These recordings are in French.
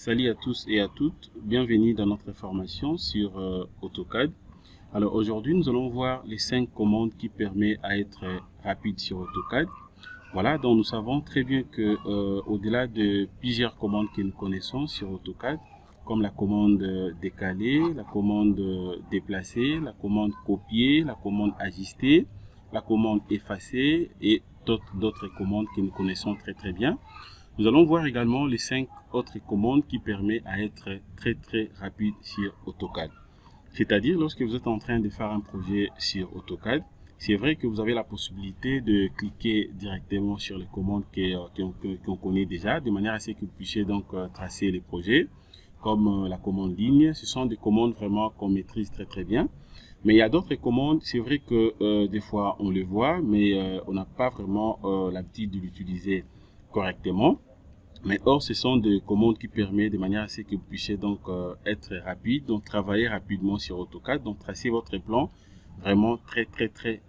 Salut à tous et à toutes, bienvenue dans notre formation sur AutoCAD. Alors aujourd'hui, nous allons voir les 5 commandes qui permettent à être rapide sur AutoCAD. Voilà, donc nous savons très bien que au-delà de plusieurs commandes que nous connaissons sur AutoCAD, comme la commande décaler, la commande déplacer, la commande copier, la commande ajuster, la commande effacer et d'autres commandes que nous connaissons très bien. Nous allons voir également les 5 autres commandes qui permettent à être très rapide sur AutoCAD. C'est-à-dire, lorsque vous êtes en train de faire un projet sur AutoCAD, c'est vrai que vous avez la possibilité de cliquer directement sur les commandes qu'on connaît déjà, de manière à ce que vous puissiez donc tracer les projets, comme la commande ligne. Ce sont des commandes vraiment qu'on maîtrise très bien. Mais il y a d'autres commandes, c'est vrai que des fois on le voit, mais on n'a pas vraiment l'habitude de l'utiliser correctement. Mais or, ce sont des commandes qui permettent de manière à ce que vous puissiez donc être rapide, donc travailler rapidement sur AutoCAD, donc tracer votre plan vraiment très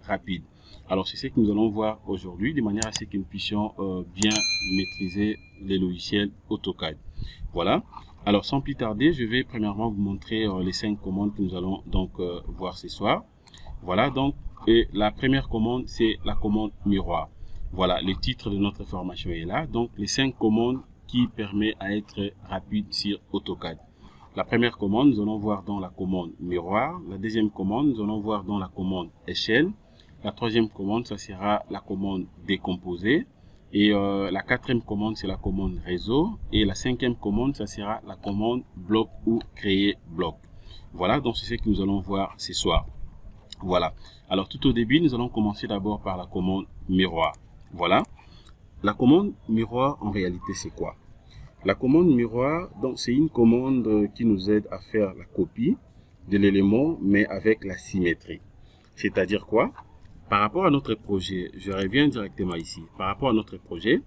rapide. Alors, c'est ce que nous allons voir aujourd'hui, de manière à ce que nous puissions bien maîtriser les logiciels AutoCAD. Voilà. Alors, sans plus tarder, je vais premièrement vous montrer les 5 commandes que nous allons donc voir ce soir. Voilà, donc, et la première commande, c'est la commande miroir. Voilà, le titre de notre formation est là. Donc, les 5 commandes qui permettent à être rapide sur AutoCAD. La première commande, nous allons voir dans la commande miroir. La deuxième commande, nous allons voir dans la commande échelle. La troisième commande, ça sera la commande décomposer. Et la quatrième commande, c'est la commande réseau. Et la cinquième commande, ça sera la commande bloc ou créer bloc. Voilà, donc c'est ce que nous allons voir ce soir. Voilà. Alors, tout au début, nous allons commencer d'abord par la commande miroir. Voilà. La commande miroir, en réalité, c'est quoi? La commande miroir, donc, c'est une commande qui nous aide à faire la copie de l'élément, mais avec la symétrie. C'est-à-dire quoi? Par rapport à notre projet, je reviens directement ici. Par rapport à notre projet,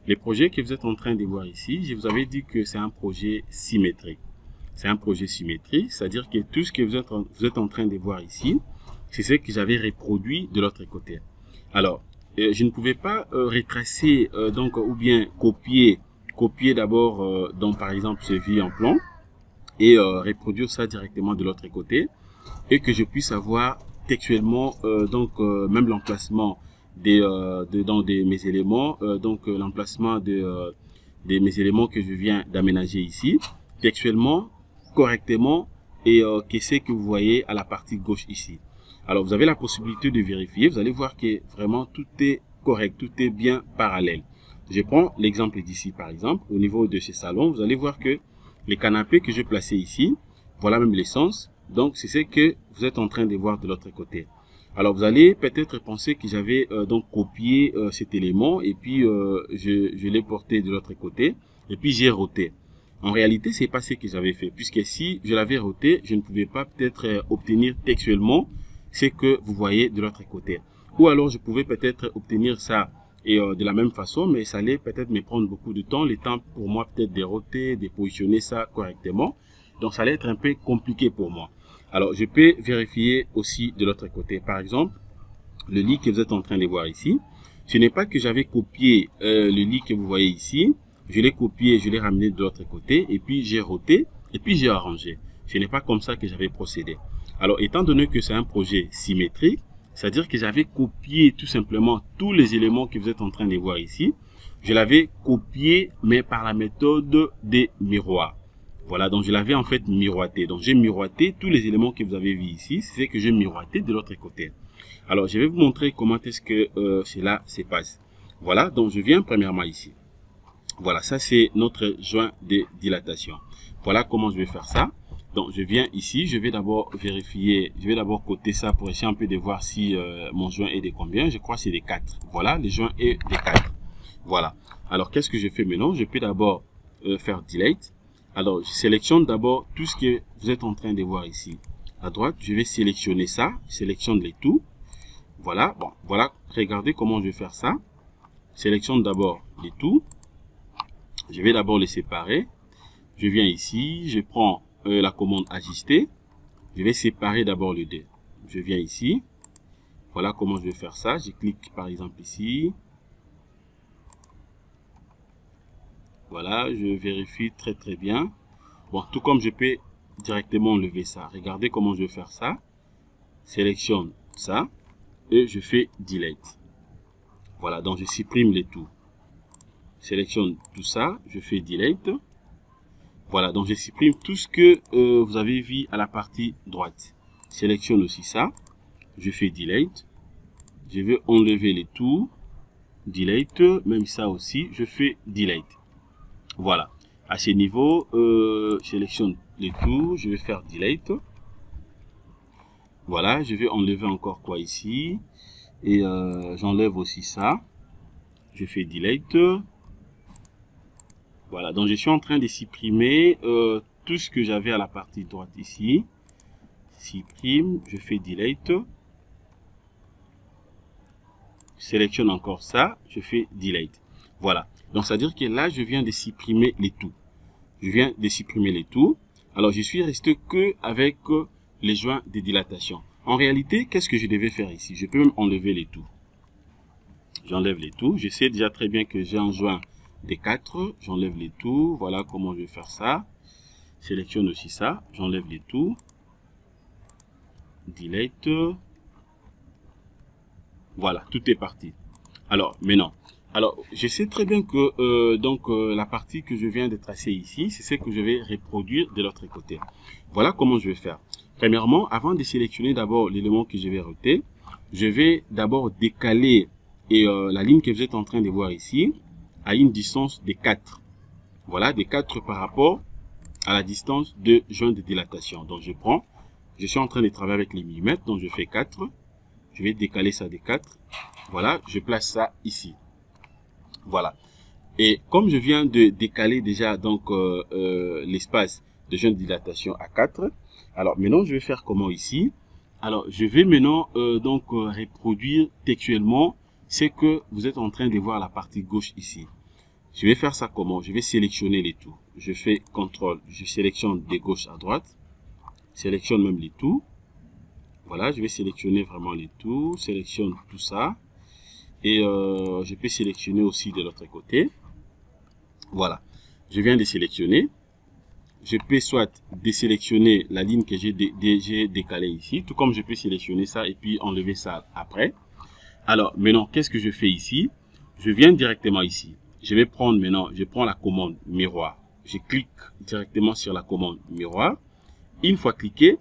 les projets que vous êtes en train de voir ici, je vous avais dit que c'est un projet symétrique. C'est un projet symétrique, c'est-à-dire que tout ce que vous êtes en train de voir ici, c'est ce que j'avais reproduit de l'autre côté. Alors, je ne pouvais pas retracer donc ou bien copier d'abord donc par exemple ce vie en plan et reproduire ça directement de l'autre côté et que je puisse avoir textuellement même l'emplacement de mes éléments l'emplacement de mes éléments que je viens d'aménager ici textuellement correctement et qu'est-ce que vous voyez à la partie gauche ici. Alors, vous avez la possibilité de vérifier. Vous allez voir que vraiment tout est correct, tout est bien parallèle. Je prends l'exemple d'ici, par exemple. Au niveau de ce salon, vous allez voir que les canapés que j'ai placés ici, voilà même l'essence. Donc, c'est ce que vous êtes en train de voir de l'autre côté. Alors, vous allez peut-être penser que j'avais donc copié cet élément et puis je l'ai porté de l'autre côté et puis j'ai roté. En réalité, c'est pas ce que j'avais fait, puisque si je l'avais roté, je ne pouvais pas peut-être obtenir textuellement ce que vous voyez de l'autre côté. Ou alors, je pouvais peut-être obtenir ça et de la même façon, mais ça allait peut-être me prendre beaucoup de temps, le temps pour moi peut-être de roter, de positionner ça correctement. Donc, ça allait être un peu compliqué pour moi. Alors, je peux vérifier aussi de l'autre côté. Par exemple, le lit que vous êtes en train de voir ici, ce n'est pas que j'avais copié le lit que vous voyez ici. Je l'ai copié, je l'ai ramené de l'autre côté, et puis j'ai roté, et puis j'ai arrangé. Ce n'est pas comme ça que j'avais procédé. Alors, étant donné que c'est un projet symétrique, c'est-à-dire que j'avais copié tout simplement tous les éléments que vous êtes en train de voir ici. Je l'avais copié, mais par la méthode des miroirs. Voilà, donc je l'avais en fait miroité. Donc, j'ai miroité tous les éléments que vous avez vus ici. C'est ce que j'ai miroité de l'autre côté. Alors, je vais vous montrer comment est-ce que cela se passe. Voilà, donc je viens premièrement ici. Voilà, ça c'est notre joint de dilatation. Voilà comment je vais faire ça. Donc, je viens ici, je vais d'abord vérifier, je vais d'abord coter ça pour essayer un peu de voir si mon joint est de combien. Je crois que c'est de 4. Voilà, le joint est de 4. Voilà. Alors, qu'est-ce que je fais maintenant? Je peux d'abord faire Delete. Alors, je sélectionne d'abord tout ce que vous êtes en train de voir ici. À droite, je vais sélectionner ça. Je sélectionne les tout. Voilà, bon, voilà. Regardez comment je vais faire ça. Je sélectionne d'abord les tout. Je vais d'abord les séparer. Je viens ici, je prends la commande ajuster. Je vais séparer d'abord les deux. Je viens ici. Voilà comment je vais faire ça. Je clique par exemple ici. Voilà, je vérifie très bien. Bon, tout comme je peux directement enlever ça. Regardez comment je vais faire ça. Sélectionne ça et je fais Delete. Voilà, donc je supprime les tout. Sélectionne tout ça, je fais Delete. Voilà, donc je supprime tout ce que vous avez vu à la partie droite. Sélectionne aussi ça, je fais Delete. Je vais enlever les tout. Delete, même ça aussi, je fais Delete. Voilà, à ce niveau, sélectionne les tout, je vais faire Delete. Voilà, je vais enlever encore quoi ici. Et j'enlève aussi ça. Je fais Delete. Voilà, donc je suis en train de supprimer tout ce que j'avais à la partie droite ici. Supprime, je fais Delete. Sélectionne encore ça, je fais Delete. Voilà, donc ça veut dire que là, je viens de supprimer les tout. Je viens de supprimer les tout. Alors, je suis resté que avec les joints de dilatation. En réalité, qu'est-ce que je devais faire ici? Je peux même enlever les tout. J'enlève les tout. Je sais déjà très bien que j'ai un joint des 4. J'enlève les tout. Voilà comment je vais faire ça. Sélectionne aussi ça. J'enlève les tout. Delete. Voilà, tout est parti. Alors, maintenant. Alors, je sais très bien que la partie que je viens de tracer ici, c'est ce que je vais reproduire de l'autre côté. Voilà comment je vais faire. Premièrement, avant de sélectionner d'abord l'élément que je vais rajouter, je vais d'abord décaler la ligne que vous êtes en train de voir ici à une distance de 4. Voilà, de 4 par rapport à la distance de joint de dilatation. Donc, je suis en train de travailler avec les millimètres, donc je fais 4. Je vais décaler ça de 4. Voilà, je place ça ici. Voilà. Et comme je viens de décaler déjà donc l'espace de joint de dilatation à 4, alors maintenant je vais faire comment ici? Alors je vais maintenant reproduire textuellement ce que vous êtes en train de voir à la partie gauche ici. Je vais faire ça comment? Je vais sélectionner les tout. Je fais CTRL, je sélectionne de gauche à droite, sélectionne même les tout. Voilà, je vais sélectionner vraiment les tout, sélectionne tout ça. Et je peux sélectionner aussi de l'autre côté. Voilà, je viens de sélectionner. Je peux soit désélectionner la ligne que j'ai décalée ici, tout comme je peux sélectionner ça et puis enlever ça après. Alors maintenant, qu'est-ce que je fais ici? Je viens directement ici. Je vais prendre maintenant, je prends la commande miroir. Je clique directement sur la commande miroir. Une fois cliqué,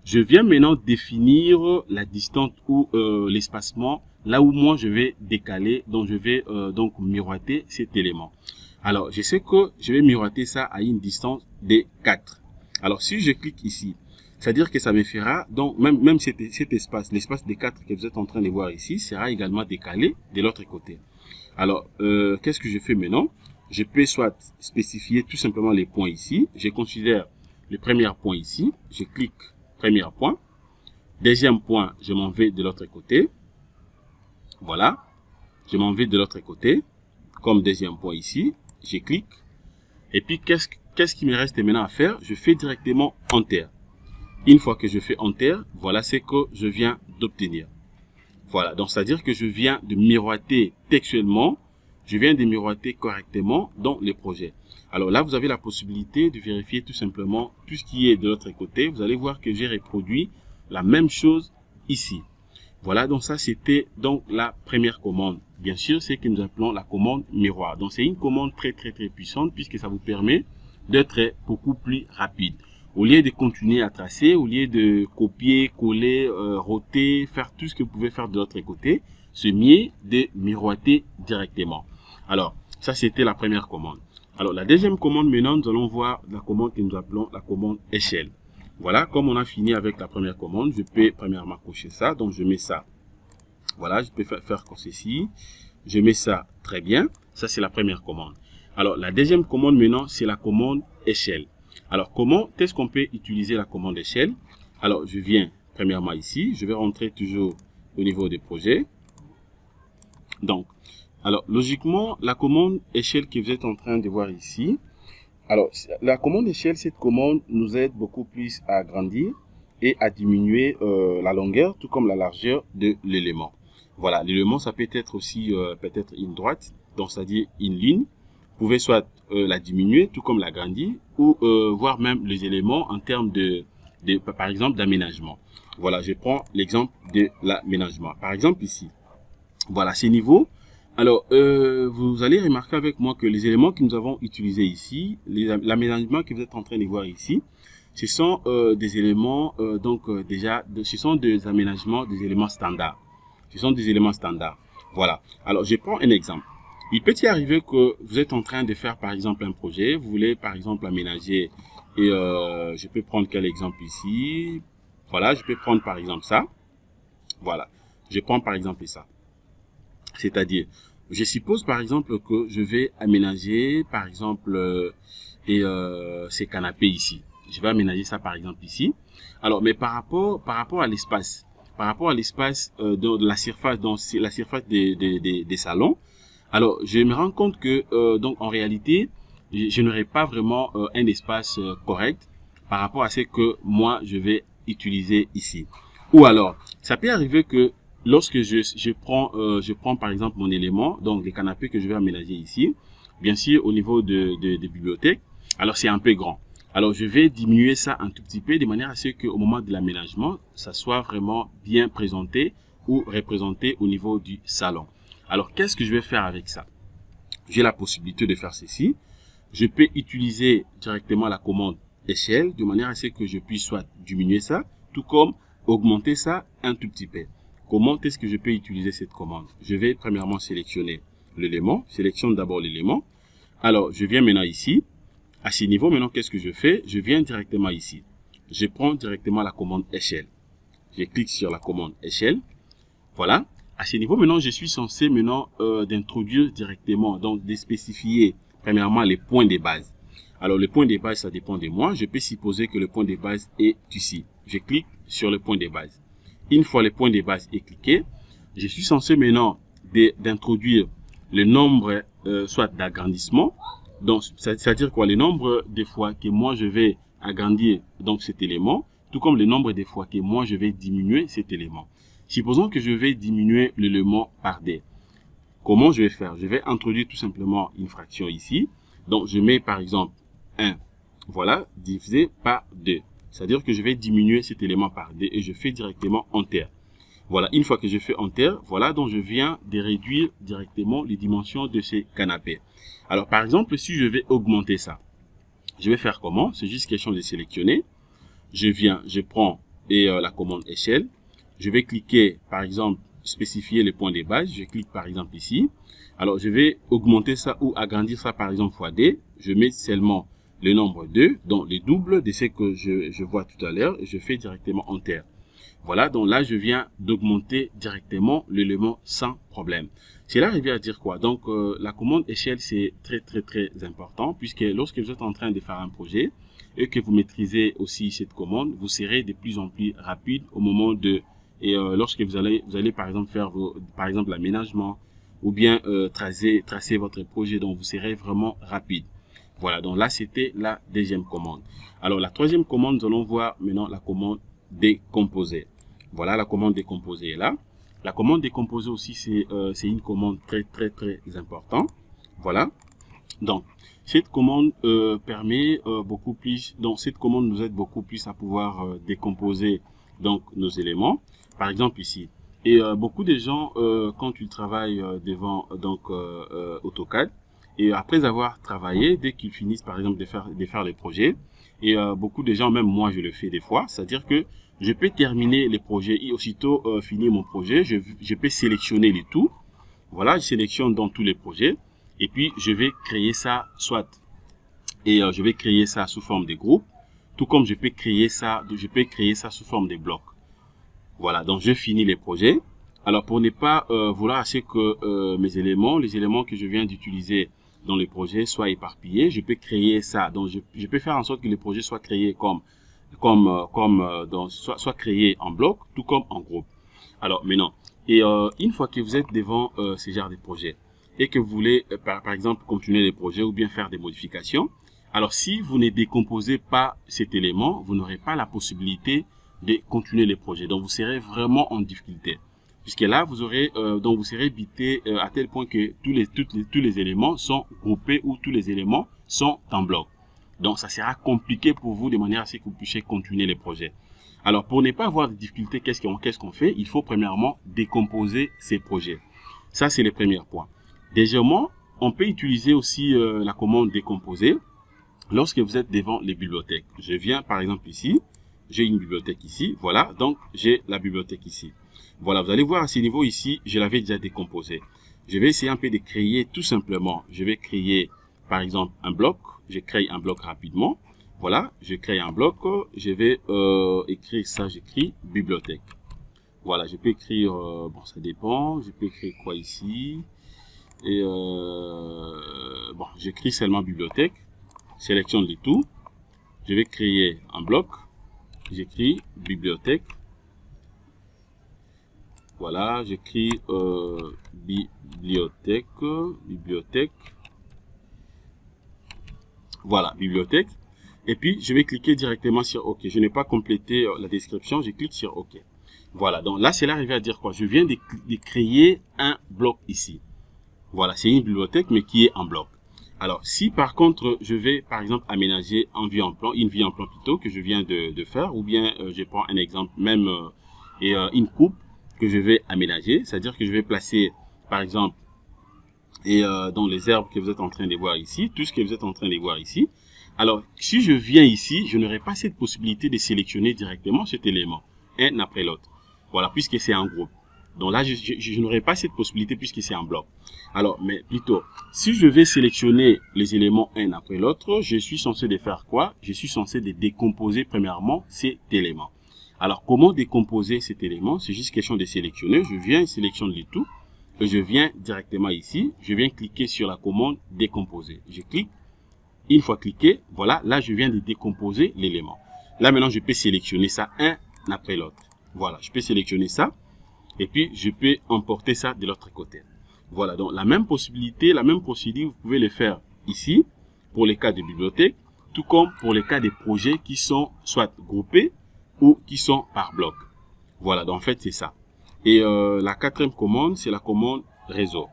je viens maintenant définir la distance ou l'espacement là où moi je vais décaler, donc je vais donc miroiter cet élément. Alors, je sais que je vais miroiter ça à une distance de 4. Alors, si je clique ici, c'est-à-dire que ça me fera, donc même cet espace, l'espace de 4 que vous êtes en train de voir ici, sera également décalé de l'autre côté. Alors, qu'est-ce que je fais maintenant? Je peux soit spécifier tout simplement les points ici. Je considère le premier point ici. Je clique premier point. Deuxième point, je m'en vais de l'autre côté. Voilà. Je m'en vais de l'autre côté. Comme deuxième point ici. Je clique. Et puis, qu'est-ce qui me reste maintenant à faire? Je fais directement Enter. Une fois que je fais Enter, voilà ce que je viens d'obtenir. Voilà. Donc, c'est-à-dire que je viens de miroiter textuellement. Je viens de miroiter correctement dans le projet. Alors là, vous avez la possibilité de vérifier tout simplement tout ce qui est de l'autre côté. Vous allez voir que j'ai reproduit la même chose ici. Voilà, donc ça, c'était donc la première commande. Bien sûr, c'est que nous appelons la commande miroir. Donc, c'est une commande très puissante puisque ça vous permet d'être beaucoup plus rapide. Au lieu de continuer à tracer, au lieu de copier, coller, roter, faire tout ce que vous pouvez faire de l'autre côté, c'est mieux de miroiter directement. Alors, ça, c'était la première commande. Alors, la deuxième commande, maintenant, nous allons voir la commande que nous appelons la commande échelle. Voilà, comme on a fini avec la première commande, je peux premièrement cocher ça. Donc, je mets ça. Voilà, je peux faire comme ceci. Je mets ça très bien. Ça, c'est la première commande. Alors, la deuxième commande, maintenant, c'est la commande échelle. Alors, comment est-ce qu'on peut utiliser la commande échelle? Alors, je viens premièrement ici. Je vais rentrer toujours au niveau des projets. Donc, alors, logiquement, la commande échelle que vous êtes en train de voir ici, alors, la commande échelle, cette commande nous aide beaucoup plus à agrandir et à diminuer la longueur, tout comme la largeur de l'élément. Voilà, l'élément, ça peut être aussi peut-être une droite, donc c'est-à-dire une ligne, pouvez soit la diminuer, tout comme l'agrandir, ou voir même les éléments en termes par exemple, d'aménagement. Voilà, je prends l'exemple de l'aménagement. Par exemple, ici, voilà, ces niveaux. Alors, vous allez remarquer avec moi que les éléments que nous avons utilisés ici, l'aménagement que vous êtes en train de voir ici, ce sont des éléments, ce sont des aménagements, des éléments standards. Ce sont des éléments standards. Voilà. Alors, je prends un exemple. Il peut y arriver que vous êtes en train de faire, par exemple, un projet. Vous voulez, par exemple, aménager. Et je peux prendre quel exemple ici? Voilà, je peux prendre, par exemple, ça. Voilà. Je prends, par exemple, ça. C'est-à-dire, je suppose, par exemple, que je vais aménager, par exemple, ces canapés ici. Je vais aménager ça, par exemple, ici. Alors, mais par rapport à l'espace, de la surface, la surface des salons, alors je me rends compte que donc en réalité je n'aurai pas vraiment un espace correct par rapport à ce que moi je vais utiliser ici. Ou alors ça peut arriver que lorsque je prends par exemple mon élément, donc les canapés que je vais aménager ici, bien sûr au niveau de bibliothèque, alors c'est un peu grand. Alors, je vais diminuer ça un tout petit peu de manière à ce qu'au moment de l'aménagement, ça soit vraiment bien présenté ou représenté au niveau du salon. Alors, qu'est-ce que je vais faire avec ça? J'ai la possibilité de faire ceci. Je peux utiliser directement la commande échelle de manière à ce que je puisse soit diminuer ça, tout comme augmenter ça un tout petit peu. Comment est-ce que je peux utiliser cette commande? Je vais premièrement sélectionner l'élément. Sélectionne d'abord l'élément. Alors, je viens maintenant ici. À ce niveau, maintenant, qu'est-ce que je fais? Je viens directement ici. Je prends directement la commande échelle. Je clique sur la commande échelle. Voilà. À ce niveau, maintenant, je suis censé maintenant d'introduire directement, donc de spécifier premièrement les points de base. Alors, le point de base, ça dépend de moi. Je peux supposer que le point de base est ici. Je clique sur le point de base. Une fois le point de base est cliqué, je suis censé maintenant d'introduire le nombre soit d'agrandissement. Donc, c'est-à-dire quoi? Le nombre de fois que moi je vais agrandir donc cet élément, tout comme le nombre de fois que moi je vais diminuer cet élément. Supposons que je vais diminuer l'élément par D. Comment je vais faire? Je vais introduire tout simplement une fraction ici. Donc, je mets par exemple 1. Voilà, divisé par 2. C'est-à-dire que je vais diminuer cet élément par D et je fais directement Enter. Voilà, une fois que je fais Enter, voilà, donc je viens de réduire directement les dimensions de ces canapés. Alors, par exemple, si je vais augmenter ça, je vais faire comment? C'est juste question de sélectionner. Je prends la commande échelle. Je vais cliquer, par exemple, spécifier les points de base. Je clique, par exemple, ici. Alors, je vais augmenter ça ou agrandir ça, par exemple, fois D. Je mets seulement le nombre 2, donc le double de ce que je vois tout à l'heure. Et je fais directement Enter. Voilà, donc là, je viens d'augmenter directement l'élément sans problème. Cela revient à dire quoi? Donc, la commande échelle, c'est très, très, très important puisque lorsque vous êtes en train de faire un projet et que vous maîtrisez aussi cette commande, vous serez de plus en plus rapide au moment lorsque vous allez par exemple faire par exemple l'aménagement ou bien tracer votre projet, donc vous serez vraiment rapide. Voilà, donc là, c'était la deuxième commande. Alors, la troisième commande, nous allons voir maintenant la commande décomposer. Voilà, la commande décomposer est là. La commande décomposer aussi, c'est une commande très, très, très importante. Voilà. Donc, cette commande permet beaucoup plus, donc cette commande nous aide beaucoup plus à pouvoir décomposer donc nos éléments. Par exemple ici. Et beaucoup de gens, quand ils travaillent devant donc AutoCAD, et après avoir travaillé, dès qu'ils finissent par exemple de faire les projets, et beaucoup de gens, même moi je le fais des fois, c'est-à-dire que je peux terminer les projets et aussitôt finir mon projet, je peux sélectionner les tout. Voilà, je sélectionne dans tous les projets et puis je vais créer ça je vais créer ça sous forme de groupe, tout comme je peux créer ça sous forme de blocs. Voilà, donc je finis les projets. Alors pour ne pas vouloir assez que les éléments que je viens d'utiliser dans le projet soient éparpillés, je peux créer ça. Donc je peux faire en sorte que le projet soit créé soit créé en bloc, tout comme en groupe. Alors maintenant, une fois que vous êtes devant ce genre de projet et que vous voulez par exemple continuer les projets ou bien faire des modifications, alors si vous ne décomposez pas cet élément, vous n'aurez pas la possibilité de continuer les projets. Donc vous serez vraiment en difficulté. puisque là, vous aurez, donc vous serez bité à tel point que tous les éléments sont groupés ou tous les éléments sont en bloc. Donc, ça sera compliqué pour vous de manière à ce que vous puissiez continuer les projets. Alors, pour ne pas avoir de difficultés, qu'est-ce qu'on fait? Il faut premièrement décomposer ces projets. Ça, c'est le premier point. Deuxièmement, on peut utiliser aussi la commande décomposer lorsque vous êtes devant les bibliothèques. Je viens, par exemple, ici. J'ai une bibliothèque ici. Voilà, donc j'ai la bibliothèque ici. Voilà, vous allez voir à ce niveau ici, je l'avais déjà décomposé. Je vais essayer un peu de créer tout simplement. Je vais créer, par exemple, un bloc. Je crée un bloc rapidement. Voilà, je crée un bloc. Je vais écrire ça, j'écris bibliothèque. Voilà, je peux écrire, bon, ça dépend. Je peux écrire quoi ici? Et bon, j'écris seulement bibliothèque. Sélectionne le tout. Je vais créer un bloc. J'écris bibliothèque. Voilà, j'écris bibliothèque. Voilà, bibliothèque. Et puis, je vais cliquer directement sur OK. Je n'ai pas complété la description, je clique sur OK. Voilà, donc là, c'est l'arrivée à dire quoi? Je viens de créer un bloc ici. Voilà, c'est une bibliothèque, mais qui est en bloc. Alors, si par contre, je vais, par exemple, aménager une vue en plan plutôt que je viens de faire, ou bien je prends un exemple même une coupe que je vais aménager, c'est-à-dire que je vais placer, par exemple, dans les herbes que vous êtes en train de voir ici, tout ce que vous êtes en train de voir ici. Alors, si je viens ici, je n'aurai pas cette possibilité de sélectionner directement cet élément, un après l'autre. Voilà, puisque c'est en groupe. Donc là, je n'aurai pas cette possibilité puisque c'est en bloc. Alors, mais plutôt, si je vais sélectionner les éléments un après l'autre, je suis censé de faire quoi? Je suis censé de décomposer premièrement cet élément. Alors, comment décomposer cet élément? C'est juste question de sélectionner. Je viens, sélectionne le tout. Et je viens directement ici. Je viens cliquer sur la commande décomposer. Je clique. Une fois cliqué, voilà, là, je viens de décomposer l'élément. Là, maintenant, je peux sélectionner ça un après l'autre. Voilà, je peux sélectionner ça. Et puis, je peux emporter ça de l'autre côté. Voilà, donc la même possibilité, la même procédure, vous pouvez le faire ici, pour les cas de bibliothèque, tout comme pour les cas des projets qui sont soit groupés ou qui sont par bloc. Voilà, donc en fait, c'est ça. Et la quatrième commande, c'est la commande réseau.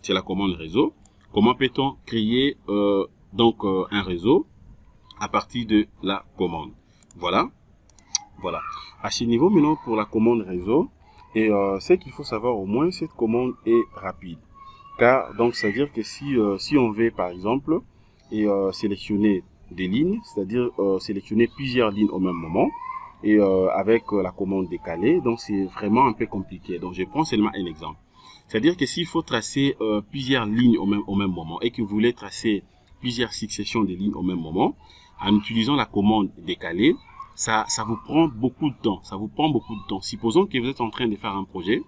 C'est la commande réseau. Comment peut-on créer un réseau à partir de la commande? Voilà. Voilà. À ce niveau, maintenant, pour la commande réseau, et ce qu'il faut savoir au moins, cette commande est rapide. Car, donc, c'est-à-dire que si on veut, par exemple, sélectionner des lignes, c'est-à-dire sélectionner plusieurs lignes au même moment, et avec la commande décalée, donc c'est vraiment un peu compliqué. Donc, je prends seulement un exemple. C'est-à-dire que s'il faut tracer plusieurs lignes au même moment, et que vous voulez tracer plusieurs successions de lignes au même moment, en utilisant la commande décalée, ça vous prend beaucoup de temps. Ça vous prend beaucoup de temps. Supposons que vous êtes en train de faire un projet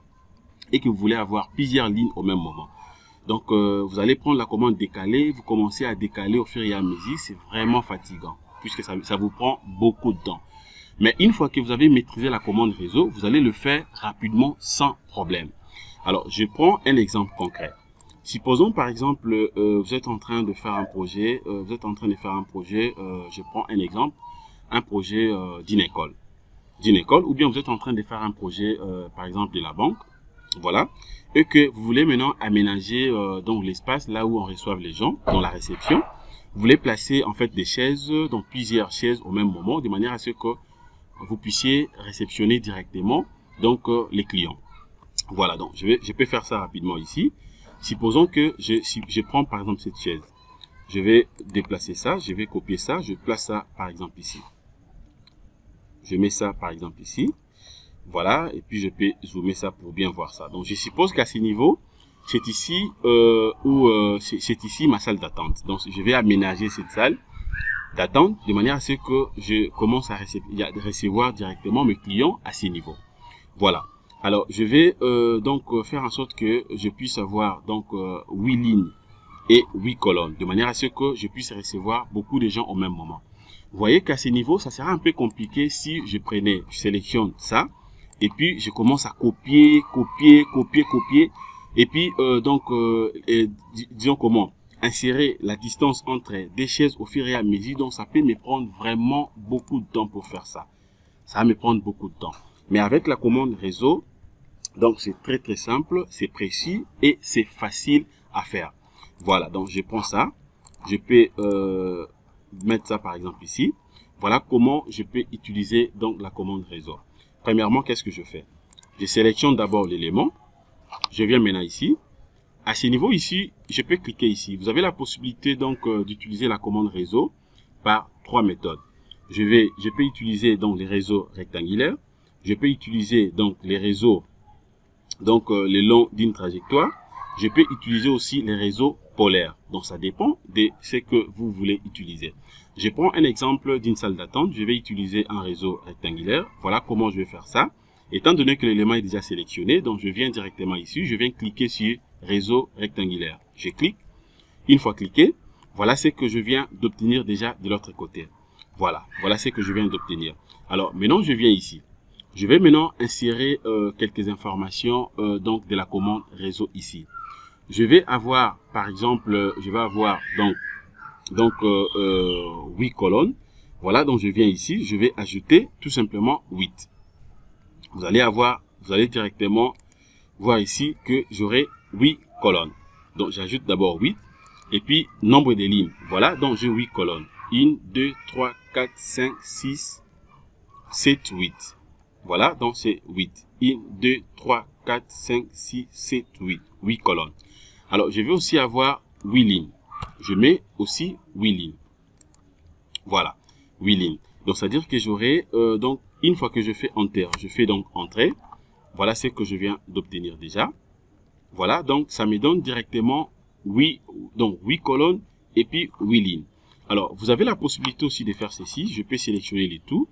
et que vous voulez avoir plusieurs lignes au même moment. Donc, vous allez prendre la commande décalée, vous commencez à décaler au fur et à mesure. C'est vraiment fatigant puisque ça vous prend beaucoup de temps. Mais une fois que vous avez maîtrisé la commande réseau, vous allez le faire rapidement sans problème. Alors, je prends un exemple concret. Supposons par exemple, vous êtes en train de faire un projet, je prends un exemple, un projet d'une école, ou bien vous êtes en train de faire un projet, par exemple, de la banque, voilà, et que vous voulez maintenant aménager donc l'espace là où on reçoit les gens, dans la réception. Vous voulez placer en fait des chaises, donc plusieurs chaises au même moment, de manière à ce que vous puissiez réceptionner directement donc les clients. Voilà, donc je peux faire ça rapidement ici. Supposons que je prends par exemple cette chaise. Je vais déplacer ça, je vais copier ça, je place ça par exemple ici. Je mets ça par exemple ici. Voilà, et puis je peux zoomer ça pour bien voir ça. Donc je suppose qu'à ce niveau, c'est ici c'est ici ma salle d'attente. Donc je vais aménager cette salle d'attente de manière à ce que je commence à recevoir directement mes clients à ce niveau. Voilà. Alors je vais donc faire en sorte que je puisse avoir donc 8 lignes et 8 colonnes de manière à ce que je puisse recevoir beaucoup de gens au même moment. Vous voyez qu'à ce niveau, ça sera un peu compliqué si je sélectionne ça et puis je commence à copier, et puis disons comment insérer la distance entre des chaises au fur et à mesure. Donc ça peut me prendre vraiment beaucoup de temps pour faire ça. Ça va me prendre beaucoup de temps. Mais avec la commande réseau, Donc c'est très simple, c'est précis et c'est facile à faire. Voilà, donc je prends ça, je peux mettre ça par exemple ici. Voilà comment je peux utiliser donc la commande réseau. Premièrement, qu'est-ce que je fais? Je sélectionne d'abord l'élément, je viens maintenant ici. À ce niveau ici, je peux cliquer ici. Vous avez la possibilité donc d'utiliser la commande réseau par 3 méthodes. Je peux utiliser donc les réseaux rectangulaires, je peux utiliser donc les réseaux donc le long d'une trajectoire, je peux utiliser aussi les réseaux polaires. Donc ça dépend de ce que vous voulez utiliser. Je prends un exemple d'une salle d'attente, je vais utiliser un réseau rectangulaire. Voilà comment je vais faire ça. Étant donné que l'élément est déjà sélectionné, donc je viens directement ici, je viens cliquer sur réseau rectangulaire. Je clique. Une fois cliqué, voilà ce que je viens d'obtenir déjà de l'autre côté. Voilà ce que je viens d'obtenir. Alors maintenant je viens ici. Je vais maintenant insérer quelques informations donc de la commande réseau ici. Je vais avoir par exemple, je vais avoir donc 8 colonnes. Voilà, donc je viens ici, je vais ajouter tout simplement 8. Vous allez directement voir ici que j'aurai 8 colonnes. Donc j'ajoute d'abord 8 et puis nombre de lignes. Voilà, donc j'ai 8 colonnes. 1, 2, 3, 4, 5, 6, 7, 8. Voilà, donc c'est 8. 1, 2, 3, 4, 5, 6, 7, 8. 8 colonnes. Alors, je vais aussi avoir 8 lignes. Je mets aussi 8 lignes. Voilà, 8 lignes. Donc, c'est-à-dire que j'aurai, donc, une fois que je fais Enter, je fais donc Entrée. Voilà ce que je viens d'obtenir déjà. Voilà, donc, ça me donne directement 8 colonnes et puis 8 lignes. Alors, vous avez la possibilité aussi de faire ceci. Je peux sélectionner les tout.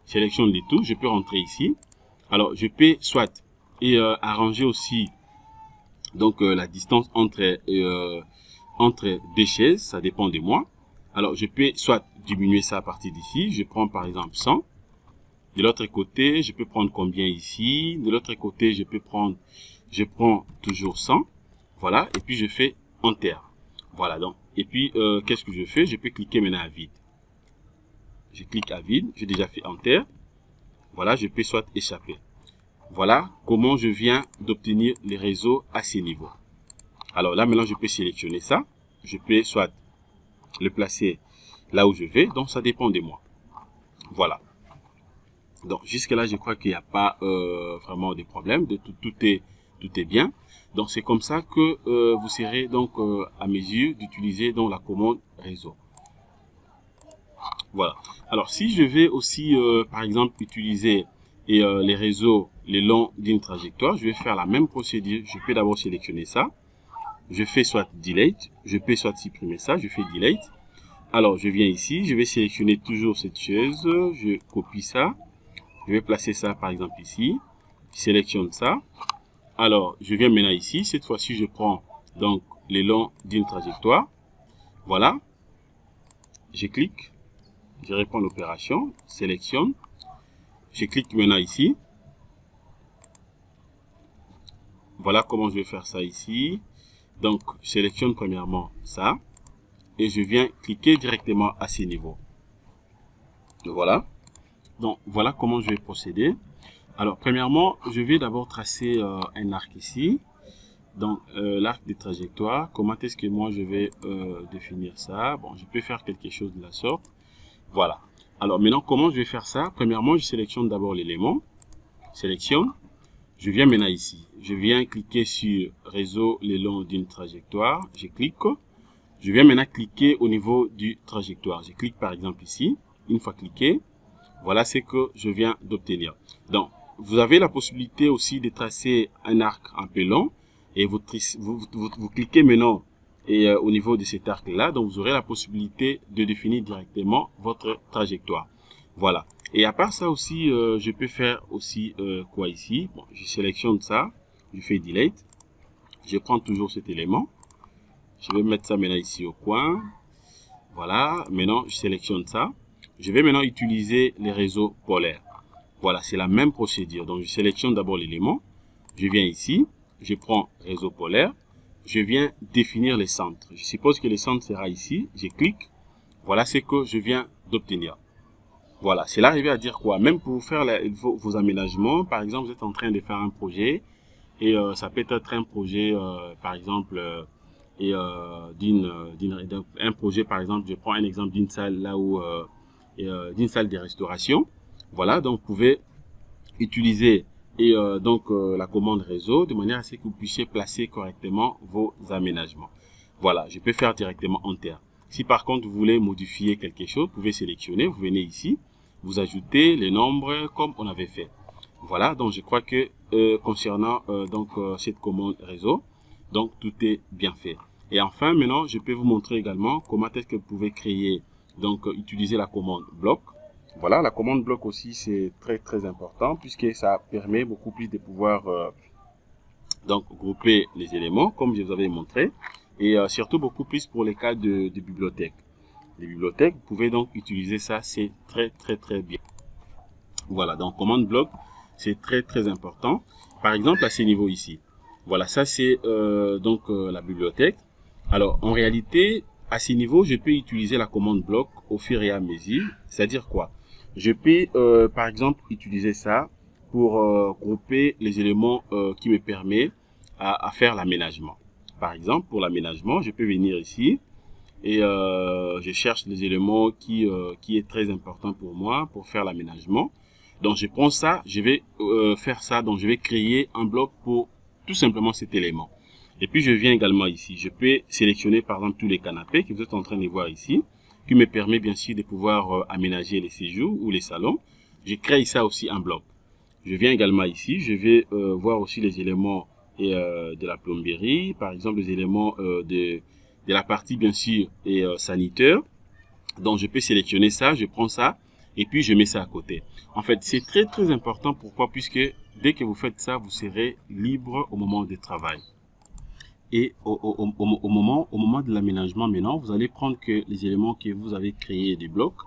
Sélectionne les tout, je peux rentrer ici. Alors, je peux soit arranger aussi donc la distance entre deux chaises, ça dépend de moi. Alors, je peux soit diminuer ça à partir d'ici. Je prends par exemple 100. De l'autre côté, je peux prendre combien ici? De l'autre côté, je prends toujours 100. Voilà, et puis je fais Enter. Voilà donc. Et puis, qu'est-ce que je fais? Je peux cliquer maintenant à vide. Je clique à vide, j'ai déjà fait Enter. Voilà, je peux soit échapper. Voilà comment je viens d'obtenir les réseaux à ce niveau. Alors là, maintenant, je peux sélectionner ça. Je peux soit le placer là où je vais. Donc, ça dépend de moi. Voilà. Donc, jusque là, je crois qu'il n'y a pas vraiment de problème. Tout est bien. Donc, c'est comme ça que vous serez donc à mesure d'utiliser donc la commande réseau. Voilà. Alors, si je vais aussi, par exemple, utiliser les réseaux le long d'une trajectoire, je vais faire la même procédure. Je peux d'abord sélectionner ça. Je fais soit Delete. Je peux soit supprimer ça. Je fais Delete. Alors, je viens ici. Je vais sélectionner toujours cette chaise. Je copie ça. Je vais placer ça, par exemple, ici. Je sélectionne ça. Alors, je viens maintenant ici. Cette fois-ci, je prends donc le long d'une trajectoire. Voilà. Je clique. Je reprends l'opération, sélectionne. Je clique maintenant ici. Voilà comment je vais faire ça ici. Donc, je sélectionne premièrement ça. Et je viens cliquer directement à ce niveau. Voilà. Donc, voilà comment je vais procéder. Alors, premièrement, je vais d'abord tracer un arc ici. Donc, l'arc de trajectoire. Comment est-ce que moi, je vais définir ça? Bon, je peux faire quelque chose de la sorte. Voilà. Alors maintenant, comment je vais faire ça? Premièrement, je sélectionne d'abord l'élément. Sélectionne. Je viens maintenant ici. Je viens cliquer sur réseau le long d'une trajectoire. Je clique. Je viens maintenant cliquer au niveau du trajectoire. Je clique par exemple ici. Une fois cliqué, voilà ce que je viens d'obtenir. Donc, vous avez la possibilité aussi de tracer un arc un peu long. Et vous cliquez maintenant et au niveau de cet arc là, donc vous aurez la possibilité de définir directement votre trajectoire. Voilà. Et à part ça aussi, je peux faire aussi quoi ici? Bon, je sélectionne ça, je fais Delete, je prends toujours cet élément, je vais mettre ça maintenant ici au coin. Voilà. Maintenant, je sélectionne ça. Je vais maintenant utiliser les réseaux polaires. Voilà, c'est la même procédure. Donc, je sélectionne d'abord l'élément, je viens ici, je prends réseau polaire. Je viens définir les centres. Je suppose que le centre sera ici. Je clique. Voilà ce que je viens d'obtenir. Voilà. Cela arrive à dire quoi? Même pour faire vos aménagements, par exemple, vous êtes en train de faire un projet Et ça peut être un projet, par exemple, un projet, par exemple, je prends un exemple d'une salle là où, d'une salle de restauration. Voilà, donc vous pouvez utiliser la commande réseau de manière à ce que vous puissiez placer correctement vos aménagements. Voilà, je peux faire directement Enter. Si par contre vous voulez modifier quelque chose, vous pouvez sélectionner, vous venez ici, vous ajoutez les nombres comme on avait fait. Voilà, donc je crois que concernant cette commande réseau, donc tout est bien fait. Et enfin, maintenant, je peux vous montrer également comment est-ce que vous pouvez créer, utiliser la commande bloc. Voilà, la commande bloc aussi, c'est très important puisque ça permet beaucoup plus de pouvoir grouper les éléments comme je vous avais montré et surtout beaucoup plus pour les cas de bibliothèque. Les bibliothèques, vous pouvez donc utiliser ça, c'est très bien. Voilà, donc commande bloc, c'est très important. Par exemple, à ce niveau ici, voilà, ça c'est la bibliothèque. Alors, en réalité, à ce niveau, je peux utiliser la commande bloc au fur et à mesure. C'est-à-dire quoi? Je peux, par exemple, utiliser ça pour grouper les éléments qui me permettent à faire l'aménagement. Par exemple, pour l'aménagement, je peux venir ici et je cherche les éléments qui est très important pour moi pour faire l'aménagement. Donc, je prends ça, je vais faire ça. Donc, je vais créer un bloc pour tout simplement cet élément. Et puis, je viens également ici. Je peux sélectionner, par exemple, tous les canapés que vous êtes en train de voir ici, qui me permet bien sûr de pouvoir aménager les séjours ou les salons. Je crée ça aussi en bloc. Je viens également ici. Je vais voir aussi les éléments de la plomberie, par exemple, les éléments de la partie, bien sûr, et sanitaire. Donc, je peux sélectionner ça, je prends ça, et puis je mets ça à côté. En fait, c'est très important. Pourquoi? Puisque dès que vous faites ça, vous serez libre au moment du travail. Et au moment de l'aménagement, maintenant, vous allez prendre que les éléments que vous avez créés des blocs.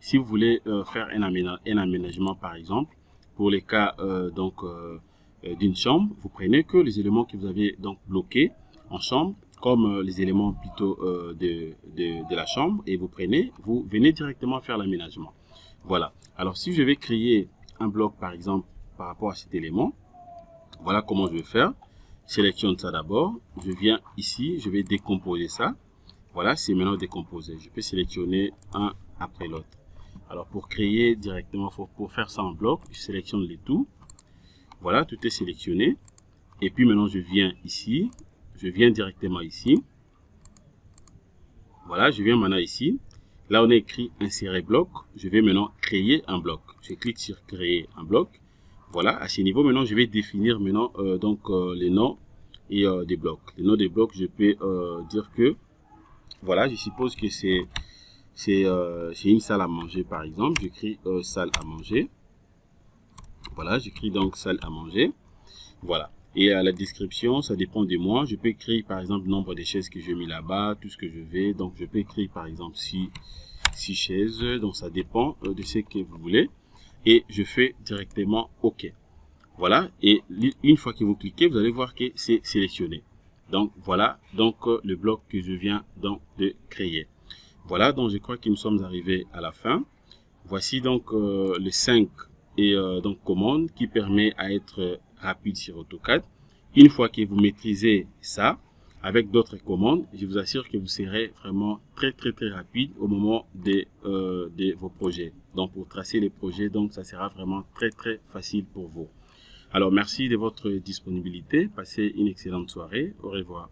Si vous voulez faire un aménagement, par exemple, pour les cas d'une chambre, vous prenez que les éléments que vous avez donc bloqués en chambre, comme les éléments plutôt de la chambre, et vous venez directement faire l'aménagement. Voilà. Alors, si je vais créer un bloc, par exemple, par rapport à cet élément, voilà comment je vais faire. Sélectionne ça d'abord. Je viens ici, je vais décomposer ça. Voilà, c'est maintenant décomposé. Je peux sélectionner un après l'autre. Alors, pour créer directement, pour faire ça en bloc, je sélectionne les tout. Voilà, tout est sélectionné. Et puis maintenant, je viens ici. Je viens directement ici. Voilà, je viens maintenant ici. Là, on a écrit insérer bloc. Je vais maintenant créer un bloc. Je clique sur créer un bloc. Voilà, à ce niveau, maintenant, je vais définir maintenant les noms et des blocs. Les noms des blocs, je peux dire que, voilà, je suppose que c'est une salle à manger, par exemple. J'écris salle à manger. Voilà, j'écris donc salle à manger. Voilà. Et à la description, ça dépend de moi. Je peux écrire, par exemple, le nombre de chaises que j'ai mis là-bas, tout ce que je vais. Donc, je peux écrire, par exemple, 6 chaises. Donc, ça dépend de ce que vous voulez. Et je fais directement OK. Voilà. Et une fois que vous cliquez, vous allez voir que c'est sélectionné. Donc, voilà. Donc, le bloc que je viens donc de créer. Voilà. Donc, je crois que nous sommes arrivés à la fin. Voici donc les 5 commandes qui permet à être rapide sur AutoCAD. Une fois que vous maîtrisez ça, avec d'autres commandes, je vous assure que vous serez vraiment très rapide au moment de vos projets. Donc pour tracer les projets, donc ça sera vraiment très facile pour vous. Alors merci de votre disponibilité. Passez une excellente soirée. Au revoir.